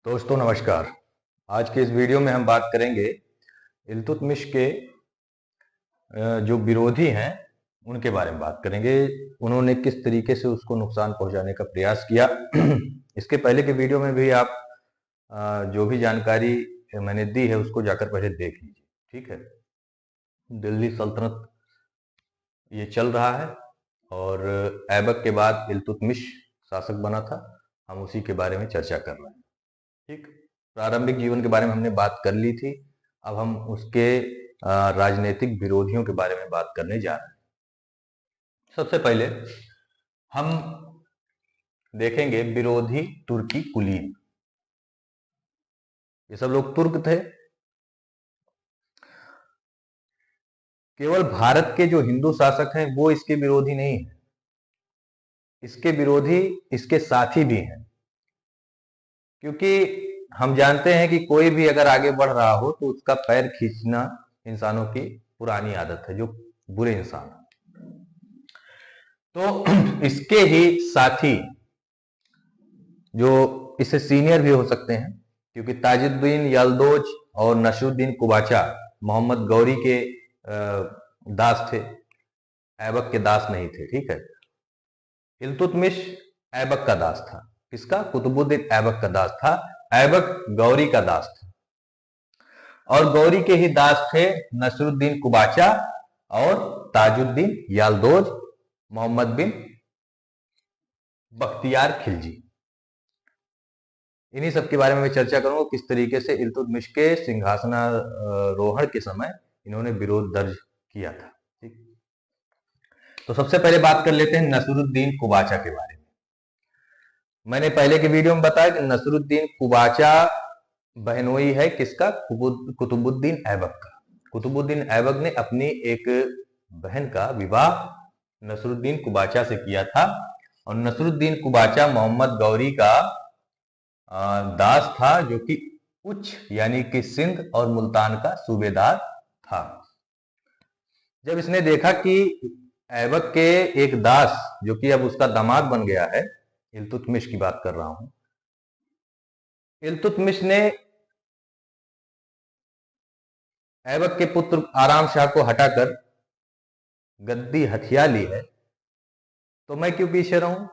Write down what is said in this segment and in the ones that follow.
दोस्तों नमस्कार। आज के इस वीडियो में हम बात करेंगे इल्तुतमिश के जो विरोधी हैं उनके बारे में बात करेंगे। उन्होंने किस तरीके से उसको नुकसान पहुंचाने का प्रयास किया। इसके पहले के वीडियो में भी आप जो भी जानकारी मैंने दी है उसको जाकर पहले देख लीजिए, ठीक है। दिल्ली सल्तनत ये चल रहा है और ऐबक के बाद इल्तुतमिश शासक बना था। हम उसी के बारे में चर्चा कर रहे हैं, ठीक। प्रारंभिक जीवन के बारे में हमने बात कर ली थी। अब हम उसके राजनीतिक विरोधियों के बारे में बात करने जा रहे हैं। सबसे पहले हम देखेंगे विरोधी तुर्की कुलीन। ये सब लोग तुर्क थे। केवल भारत के जो हिंदू शासक हैं वो इसके विरोधी नहीं है, इसके विरोधी इसके साथी भी हैं। क्योंकि हम जानते हैं कि कोई भी अगर आगे बढ़ रहा हो तो उसका पैर खींचना इंसानों की पुरानी आदत है, जो बुरे इंसान हैं। तो इसके ही साथी जो इससे सीनियर भी हो सकते हैं, क्योंकि ताजुद्दीन यल्दोज और नसरुद्दीन कुबाचा मोहम्मद गौरी के दास थे, ऐबक के दास नहीं थे, ठीक है। इल्तुतमिश ऐबक का दास था। किसका? कुतुबुद्दीन ऐबक का दास था। ऐबक गौरी का दास था और गौरी के ही दास थे नसरुद्दीन कुबाचा और ताजुद्दीन याल्दोज मोहम्मद बिन बख्तियार खिलजी। इन्हीं सब के बारे में मैं चर्चा करूंगा, किस तरीके से इल्तुतमिश के सिंहासनारोहण के समय इन्होंने विरोध दर्ज किया था, ठीक। तो सबसे पहले बात कर लेते हैं नसरुद्दीन कुबाचा के बारे में। मैंने पहले के वीडियो में बताया कि नसरुद्दीन कुबाचा बहनोई है किसका? कुतुबुद्दीन ऐबक का। कुतुबुद्दीन ऐबक ने अपनी एक बहन का विवाह नसरुद्दीन कुबाचा से किया था और नसरुद्दीन कुबाचा मोहम्मद गौरी का दास था, जो कि उच्च यानी कि सिंध और मुल्तान का सूबेदार था। जब इसने देखा कि ऐबक के एक दास, जो कि अब उसका दामाद बन गया है, इल्तुतमिश की बात कर रहा हूं, इल्तुतमिश ने ऐबक के पुत्र आराम शाह को हटाकर गद्दी हथिया ली है, तो मैं क्यों पीछे रहूं?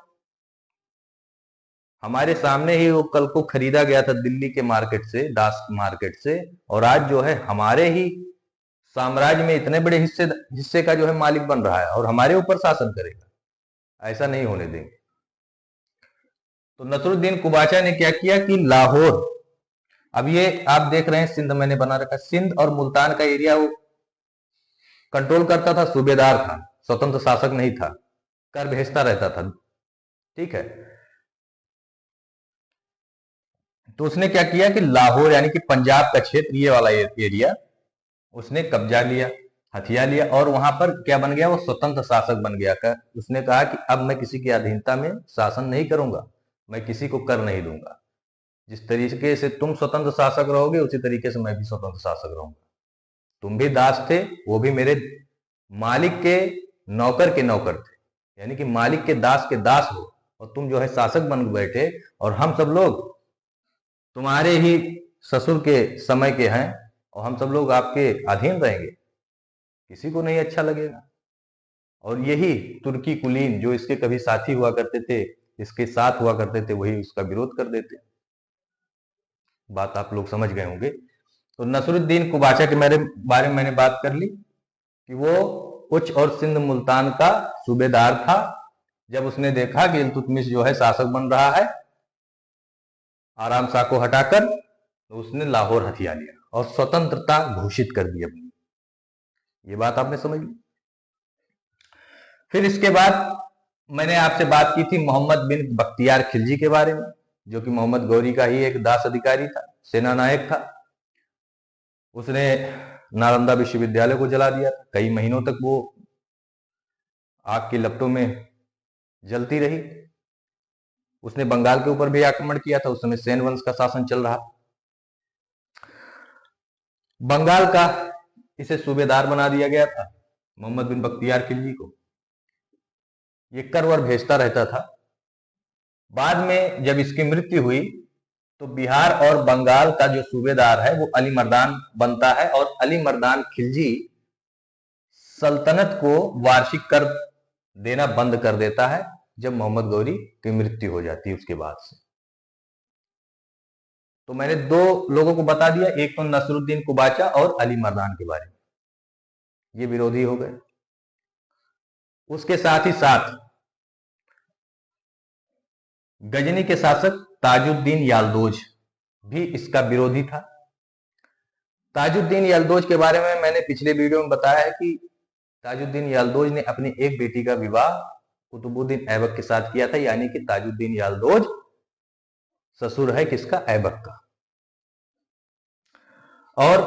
हमारे सामने ही वो कल को खरीदा गया था दिल्ली के मार्केट से, दास मार्केट से, और आज जो है हमारे ही साम्राज्य में इतने बड़े हिस्से का जो है मालिक बन रहा है और हमारे ऊपर शासन करेगा। ऐसा नहीं होने देंगे। तो नसरुद्दीन कुबाचा ने क्या किया कि लाहौर, अब ये आप देख रहे हैं सिंध मैंने बना रखा, सिंध और मुल्तान का एरिया वो कंट्रोल करता था, सूबेदार था, स्वतंत्र शासक नहीं था, कर भेजता रहता था, ठीक है। तो उसने क्या किया कि लाहौर यानी कि पंजाब का क्षेत्र, ये वाला एरिया उसने कब्जा लिया, हथिया लिया और वहां पर क्या बन गया? वो स्वतंत्र शासक बन गया। उसने कहा कि अब मैं किसी की अधीनता में शासन नहीं करूंगा, मैं किसी को कर नहीं दूंगा। जिस तरीके से तुम स्वतंत्र शासक रहोगे उसी तरीके से मैं भी स्वतंत्र शासक रहूंगा। तुम भी दास थे, वो भी मेरे मालिक के नौकर थे, यानी कि मालिक के दास हो, और तुम जो है शासक बन बैठे और हम सब लोग तुम्हारे ही ससुर के समय के हैं और हम सब लोग आपके अधीन रहेंगे, किसी को नहीं अच्छा लगेगा। और यही तुर्की कुलीन जो इसके कभी साथी हुआ करते थे, इसके साथ हुआ करते थे, वही उसका विरोध कर देते। बात आप लोग समझ गए होंगे। तो नसरुद्दीन कुबाचा के बारे में मैंने बात कर ली कि वो उच्च और सिंध मुल्तान का सूबेदार था। जब उसने देखा कि इल्तुतमिश जो है शासक बन रहा है आराम शाह को हटाकर, तो उसने लाहौर हथिया लिया और स्वतंत्रता घोषित कर दी अपनी। ये बात आपने समझ ली। फिर इसके बाद मैंने आपसे बात की थी मोहम्मद बिन बख्तियार खिलजी के बारे में, जो कि मोहम्मद गौरी का ही एक दास अधिकारी था, सेना नायक था। उसने नालंदा विश्वविद्यालय को जला दिया था। कई महीनों तक वो आग की लपटों में जलती रही। उसने बंगाल के ऊपर भी आक्रमण किया था। उस समय सेन वंश का शासन चल रहा। बंगाल का इसे सूबेदार बना दिया गया था मोहम्मद बिन बख्तियार खिलजी को। ये करवर भेजता रहता था। बाद में जब इसकी मृत्यु हुई तो बिहार और बंगाल का जो सूबेदार है वो अली मर्दान बनता है, और अली मर्दान खिलजी सल्तनत को वार्षिक कर देना बंद कर देता है जब मोहम्मद गौरी की मृत्यु हो जाती है उसके बाद से। तो मैंने दो लोगों को बता दिया, एक तो नसरुद्दीन कुबाचा और अली मर्दान के बारे में, ये विरोधी हो गए। उसके साथ ही साथ गजनी के शासक ताजुद्दीन याल्दोज भी इसका विरोधी था। ताजुद्दीन याल्दोज के बारे में मैंने पिछले वीडियो में बताया है कि ताजुद्दीन याल्दोज ने अपनी एक बेटी का विवाह कुतुबुद्दीन ऐबक के साथ किया था, यानी कि ताजुद्दीन याल्दोज ससुर है किसका? ऐबक का। और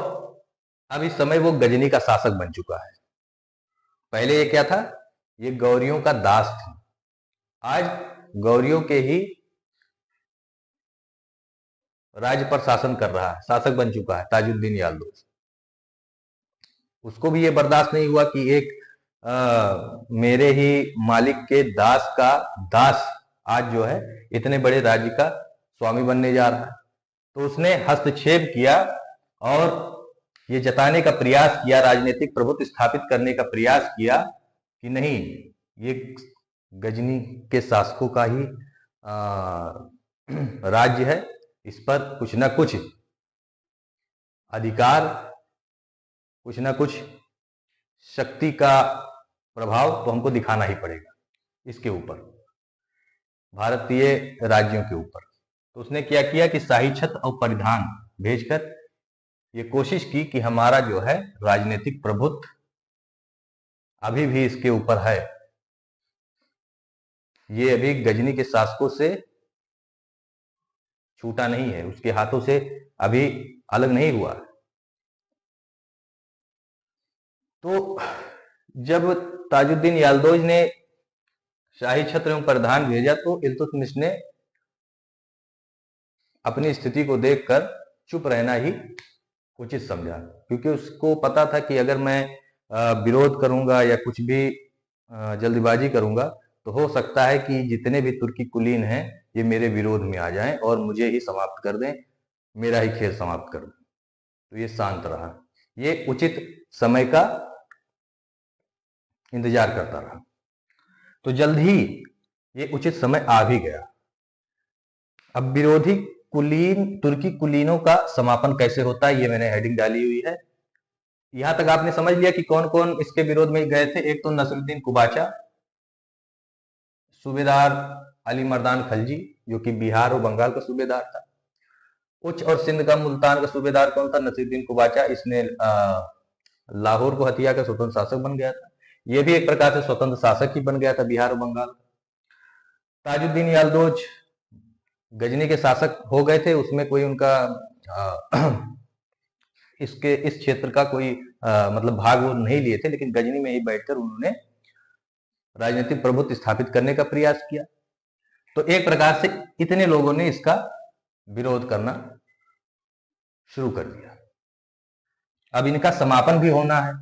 अब इस समय वो गजनी का शासक बन चुका है। पहले ये क्या था? ये गौरियों का दास था। आज गौरियों के ही राज्य पर शासन कर रहा है, शासक बन चुका है ताजुद्दीन याल्दोज। उसको भी ये बर्दाश्त नहीं हुआ कि एक मेरे ही मालिक के दास का दास आज जो है इतने बड़े राज्य का स्वामी बनने जा रहा है। तो उसने हस्तक्षेप किया और ये जताने का प्रयास किया, राजनीतिक प्रभुत्व स्थापित करने का प्रयास किया कि नहीं, ये गजनी के शासकों का ही राज्य है, इस पर कुछ ना कुछ अधिकार, कुछ ना कुछ शक्ति का प्रभाव तो हमको दिखाना ही पड़ेगा इसके ऊपर, भारतीय राज्यों के ऊपर। तो उसने क्या किया कि शाही छत्र और परिधान भेजकर ये कोशिश की कि हमारा जो है राजनीतिक प्रभुत्व अभी भी इसके ऊपर है, ये अभी गजनी के शासकों से छूटा नहीं है, उसके हाथों से अभी अलग नहीं हुआ। तो जब ताजुद्दीन याल्दोज ने शाही छत्र एवं परिधान भेजा तो इल्तुतमिश ने अपनी स्थिति को देखकर चुप रहना ही उचित समझा, क्योंकि उसको पता था कि अगर मैं विरोध करूंगा या कुछ भी जल्दबाजी करूंगा तो हो सकता है कि जितने भी तुर्की कुलीन हैं ये मेरे विरोध में आ जाएं और मुझे ही समाप्त कर दें, मेरा ही खेल समाप्त कर दें। तो ये शांत रहा, ये उचित समय का इंतजार करता रहा। तो जल्द ही ये उचित समय आ भी गया। अब विरोधी कुलीन, तुर्की कुलीनों का समापन कैसे होता है ये मैंने हेडिंग डाली हुई है। यहां तक आपने समझ लिया कि कौन कौन इसके विरोध में गए थे। एक तो नसरुद्दीन कुबाचा, सूबेदार अली मर्दान खलजी जो कि बिहार और बंगाल का सूबेदार था। उच्च और सिंध का मुल्तान का सूबेदार कौन था? नसरुद्दीन कुबाचा। इसने लाहौर को हथिया कर स्वतंत्र शासक बन गया था। यह भी एक प्रकार से स्वतंत्र शासक ही बन गया था बिहार और बंगाल। ताजुद्दीन याल्दोज गजनी के शासक हो गए थे, उसमें कोई उनका इसके इस क्षेत्र का कोई मतलब भाग वो नहीं लिए थे, लेकिन गजनी में ही बैठकर उन्होंने राजनीतिक प्रभुत्व स्थापित करने का प्रयास किया। तो एक प्रकार से इतने लोगों ने इसका विरोध करना शुरू कर दिया। अब इनका समापन भी होना है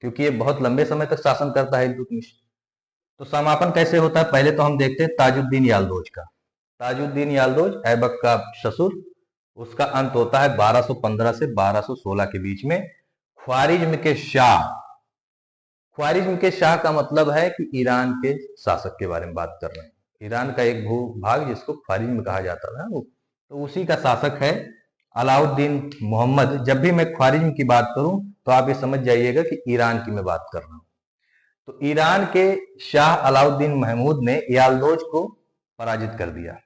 क्योंकि ये बहुत लंबे समय तक शासन करता है इल्तुतमिश। तो समापन कैसे होता है? पहले तो हम देखते हैं ताजुद्दीन याल्दोज का। ताजुद्दीन याल्दोज ऐबक का ससुर, उसका अंत होता है 1215 से 1216 के बीच में ख्वारिज्म के शाह। ख्वारिज्म के शाह का मतलब है कि ईरान के शासक के बारे में बात कर रहे हैं। ईरान का एक भूभाग जिसको ख्वारिज्म कहा जाता था वो, तो उसी का शासक है अलाउद्दीन मोहम्मद। जब भी मैं ख्वारिज्म की बात करूं तो आप ये समझ जाइएगा कि ईरान की मैं बात कर रहा हूं। तो ईरान के शाह अलाउद्दीन महमूद ने याल्दोज को पराजित कर दिया।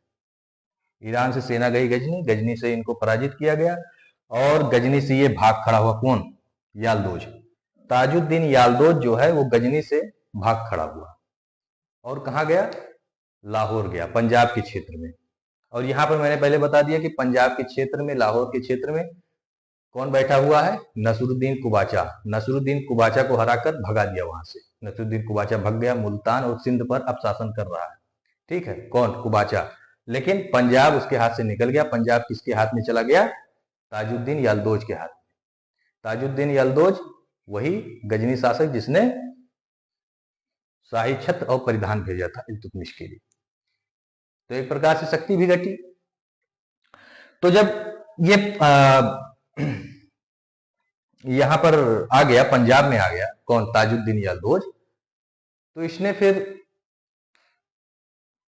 ईरान से सेना गई गजनी, गजनी से इनको पराजित किया गया और गजनी से ये भाग खड़ा हुआ। कौन? याल्दोज। ताजुद्दीन याल्दोज जो है वो गजनी से भाग खड़ा हुआ और कहां गया? लाहौर गया, पंजाब के क्षेत्र में। और यहां पर मैंने पहले बता दिया कि पंजाब के क्षेत्र में, लाहौर के क्षेत्र में कौन बैठा हुआ है? नसरुद्दीन कुबाचा। नसरुद्दीन कुबाचा को हराकर भगा दिया वहां से। नसरुद्दीन कुबाचा भग गया, मुल्तान और सिंध पर अब शासन कर रहा है। ठीक है, कौन? कुबाचा। लेकिन पंजाब उसके हाथ से निकल गया। पंजाब किसके हाथ में चला गया? ताजुद्दीन याल्दोज के हाथ में। ताजुद्दीन याल्दोज वही गजनी शासक जिसने शाही छत्र और परिधान भेजा था इल्तुतमिश के लिए। तो एक प्रकार से शक्ति भी घटी। तो जब ये यहां पर आ गया, पंजाब में आ गया कौन, ताजुद्दीन यालदोज, तो इसने फिर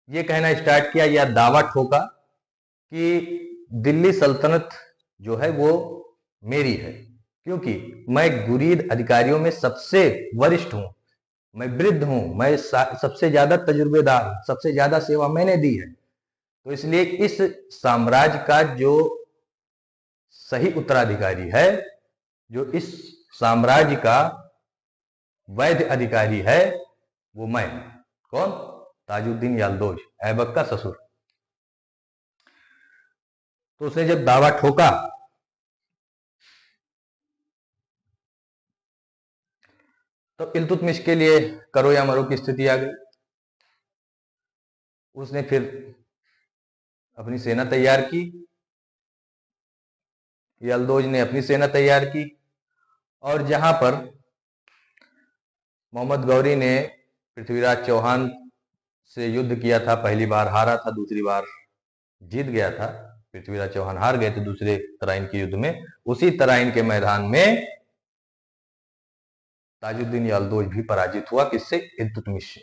ये कहना स्टार्ट किया या दावा ठोका कि दिल्ली सल्तनत जो है वो मेरी है, क्योंकि मैं गुरीद अधिकारियों में सबसे वरिष्ठ हूं, मैं वृद्ध हूं, मैं सबसे ज्यादा तजुर्बेदार हूं, सबसे ज्यादा सेवा मैंने दी है, तो इसलिए इस साम्राज्य का जो सही उत्तराधिकारी है, जो इस साम्राज्य का वैध अधिकारी है, वो मैं। कौन? ताजुद्दीन यालदोज, ऐबक का ससुर। तो उसने जब दावा ठोका तो इल्तुतमिश के लिए करो या मरो की स्थिति आ गई। उसने फिर अपनी सेना तैयार की, यलदोज ने अपनी सेना तैयार की, और जहां पर मोहम्मद गौरी ने पृथ्वीराज चौहान से युद्ध किया था, पहली बार हारा था, दूसरी बार जीत गया था, पृथ्वीराज चौहान हार गए थे दूसरे तराइन के युद्ध में, उसी तराइन के मैदान में ताजुद्दीन यालदोज भी पराजित हुआ। किससे? इल्तुतमिश से।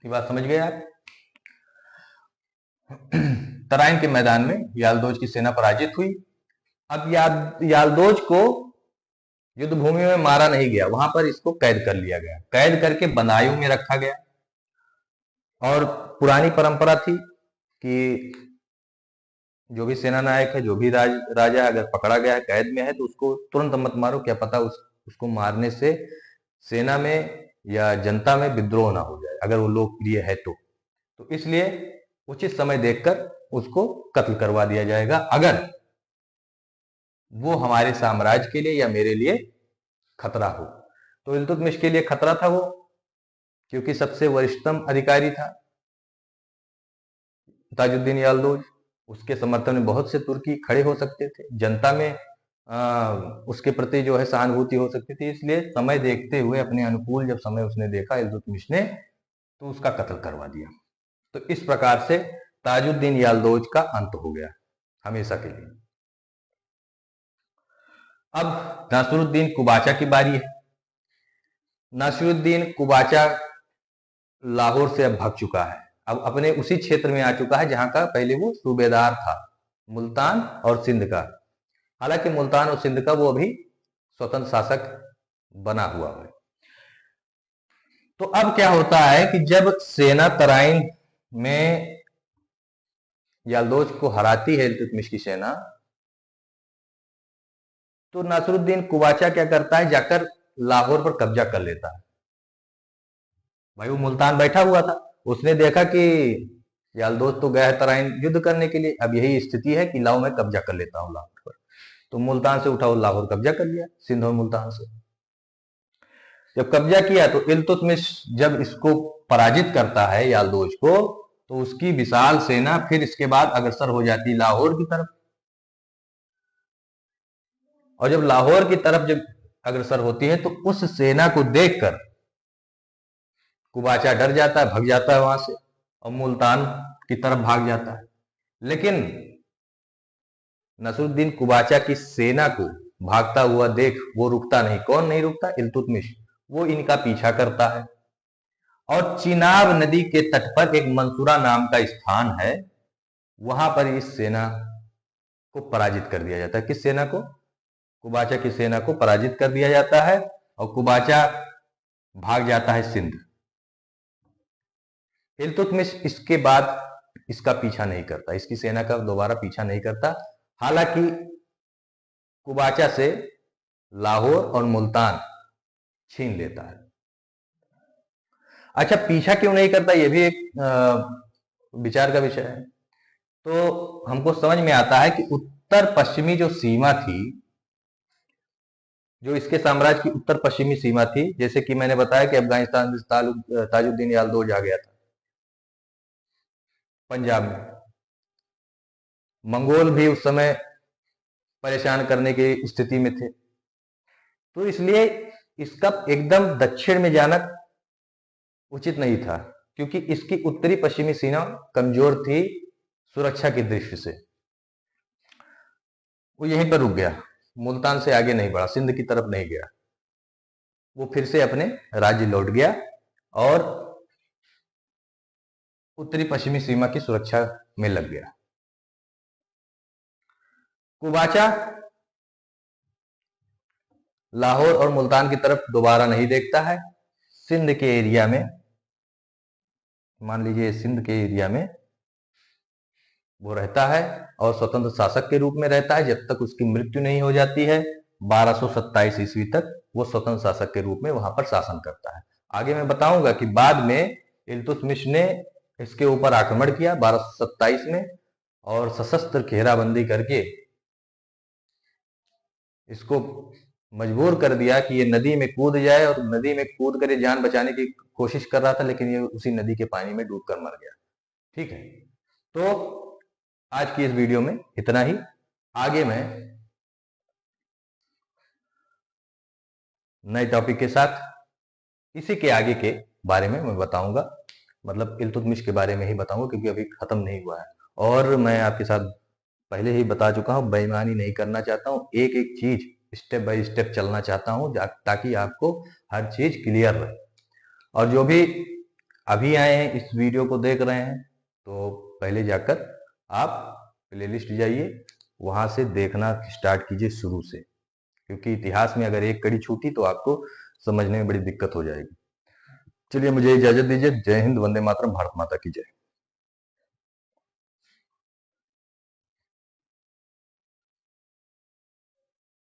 की बात समझ गए आप? तराइन के मैदान में यालदोज की सेना पराजित हुई। अब यालदोज को युद्ध भूमि में मारा नहीं गया, वहां पर इसको कैद कर लिया गया, कैद करके बंदायूं में रखा गया। और पुरानी परंपरा थी कि जो भी सेना नायक है, जो भी राजा अगर पकड़ा गया है, कैद में है, तो उसको तुरंत मत मारो, क्या पता उसको मारने से सेना में या जनता में विद्रोह ना हो जाए, अगर वो लोकप्रिय है तो इसलिए उचित समय देखकर उसको कत्ल करवा दिया जाएगा, अगर वो हमारे साम्राज्य के लिए या मेरे लिए खतरा हो। तो इल्तुतमिश के लिए खतरा था वो, क्योंकि सबसे वरिष्ठतम अधिकारी था ताजुद्दीन यालदोज, उसके समर्थन में बहुत से तुर्की खड़े हो सकते थे, जनता में उसके प्रति जो है सहानुभूति हो सकती थी, इसलिए समय देखते हुए, अपने अनुकूल जब समय उसने देखा इल्तुतमिश ने, तो उसका कत्ल करवा दिया। तो इस प्रकार से ताजुद्दीन यालदोज का अंत हो गया हमेशा के लिए। अब नासिरुद्दीन कुबाचा की बारी है। नासिरुद्दीन कुबाचा लाहौर से अब भाग चुका है, अब अपने उसी क्षेत्र में आ चुका है जहां का पहले वो सूबेदार था, मुल्तान और सिंध का। हालांकि मुल्तान और सिंध का वो अभी स्वतंत्र शासक बना हुआ है। तो अब क्या होता है कि जब सेना तराइन में यालदोज को हराती है इल्तुतमिश की सेना, तो नासिरुद्दीन कुबाचा क्या करता है, जाकर लाहौर पर कब्जा कर लेता है। भाई वो मुल्तान बैठा हुआ था, उसने देखा कि यालदोज तो गया है तराइन युद्ध करने के लिए, अब यही स्थिति है कि लाओ मैं कब्जा कर लेता हूं लाहौर पर। तो मुल्तान से उठा वो लाहौर कब्जा कर लिया, सिंध और मुल्तान से जब कब्जा किया, तो इल्तुतमिश जब इसको पराजित करता है यालदोज को, तो उसकी विशाल सेना फिर इसके बाद अग्रसर हो जाती लाहौर की तरफ। और जब लाहौर की तरफ जब अग्रसर होती है, तो उस सेना को देखकर कुबाचा डर जाता है, भाग जाता है वहां से, और मुल्तान की तरफ भाग जाता है। लेकिन नसरुद्दीन कुबाचा की सेना को भागता हुआ देख वो रुकता नहीं। कौन नहीं रुकता? इल्तुतमिश। वो इनका पीछा करता है, और चिनाब नदी के तट पर एक मंसूरा नाम का स्थान है, वहां पर इस सेना को पराजित कर दिया जाता है। किस सेना को? कुबाचा की सेना को पराजित कर दिया जाता है, और कुबाचा भाग जाता है सिंध। इल्तुतमिश इसके बाद इसका पीछा नहीं करता, इसकी सेना का दोबारा पीछा नहीं करता। हालांकि कुबाचा से लाहौर और मुल्तान छीन लेता है। अच्छा, पीछा क्यों नहीं करता, यह भी एक विचार का विषय है। तो हमको समझ में आता है कि उत्तर पश्चिमी जो सीमा थी, जो इसके साम्राज्य की उत्तर पश्चिमी सीमा थी, जैसे कि मैंने बताया कि अफगानिस्तान से ताजुद्दीन यालदोज आ गया था, पंजाब में मंगोल भी उस समय परेशान करने की स्थिति में थे, तो इसलिए इसका एकदम दक्षिण में जाना उचित नहीं था, क्योंकि इसकी उत्तरी पश्चिमी सीमा कमजोर थी सुरक्षा की दृष्टि से। वो यहीं पर रुक गया, मुल्तान से आगे नहीं बढ़ा, सिंध की तरफ नहीं गया। वो फिर से अपने राज्य लौट गया और उत्तरी पश्चिमी सीमा की सुरक्षा में लग गया। कुबाचा लाहौर और मुल्तान की तरफ दोबारा नहीं देखता है। सिंध के एरिया में, मान लीजिए सिंध के एरिया में वो रहता है और स्वतंत्र शासक के रूप में रहता है जब तक उसकी मृत्यु नहीं हो जाती है। 1227 ईस्वी तक वो स्वतंत्र शासक के रूप में वहां पर शासन करता है। आगे मैं बताऊंगा कि बाद में इल्तुतमिश ने इसके ऊपर आक्रमण किया 1227 में और सशस्त्र घेराबंदी करके इसको मजबूर कर दिया कि ये नदी में कूद जाए, और नदी में कूद कर ये जान बचाने की कोशिश कर रहा था, लेकिन ये उसी नदी के पानी में डूबकर मर गया। ठीक है, तो आज की इस वीडियो में इतना ही। आगे मैं नए टॉपिक के साथ इसी के आगे के बारे में मैं बताऊंगा, मतलब इल्तुतमिश के बारे में ही बताऊंगा, क्योंकि अभी खत्म नहीं हुआ है। और मैं आपके साथ पहले ही बता चुका हूं, बेईमानी नहीं करना चाहता हूं, एक एक चीज स्टेप बाय स्टेप चलना चाहता हूं ताकि आपको हर चीज क्लियर रहे। और जो भी अभी आए हैं इस वीडियो को देख रहे हैं, तो पहले जाकर आप प्लेलिस्ट जाइए, वहां से देखना स्टार्ट कीजिए शुरू से, क्योंकि इतिहास में अगर एक कड़ी छूटी तो आपको समझने में बड़ी दिक्कत हो जाएगी। चलिए मुझे इजाजत दीजिए। जय हिंद, वंदे मातरम, भारत माता की जय।